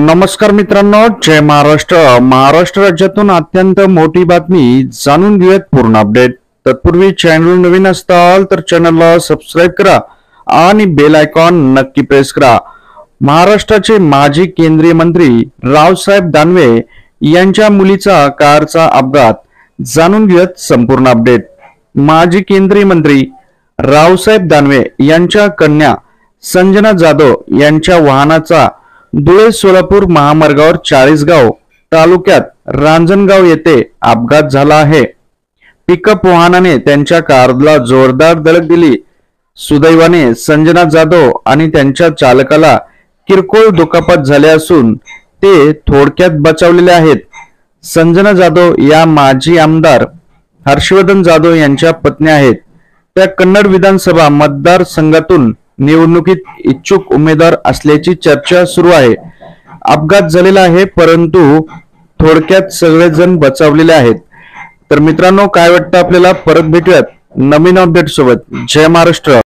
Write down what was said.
नमस्कार मित्रांनो, जय महाराष्ट्र। महाराष्ट्र राज्यातून अत्यंत मोठी बातमी जाणून घेऊयात पूर्ण अपडेट। तत्पूर्वी चॅनल नवीन असताल तर चॅनलला सबस्क्राइब करा आणि बेल आयकॉन नक्की प्रेस करा। महाराष्ट्राचे माजी केंद्रीय मंत्री रावसाहेब दानवे यांच्या मुलीचा कारचा अपघात, जाणून घेऊयात संपूर्ण अपडेट। माजी केंद्रीय मंत्री रावसाहेब दानवे यांच्या कन्या संजना जाधव यांच्या वाहनाचा धुळे सोलापूर महामार्गावर चाळीसगाव तालुक्यात रांजणगाव येथे अपघात झाला आहे। पिकअप वाहनाने त्यांच्या कारला जोरदार धडक दिली। सुदैवाने संजना जाधव आणि त्यांच्या चालकाला किरकोळ दुखापत झाली असून ते थोडक्यात बचावलेले आहेत। संजना जाधव या माजी आमदार हर्षवर्धन जाधव यांच्या पत्नी आहेत। त्या कन्नड विधानसभा मतदारसंघातून निवडणुकीत इच्छुक उमेदवार असल्याची चर्चा सुरू आहे। अपघात झालेला आहे, परंतु थोडक्यात सगळेजण बचावलेले आहेत। तर मित्रांनो, काय वाटतं आपल्याला? परत भेटूयात नवीन अपडेट सोबत। जय महाराष्ट्र।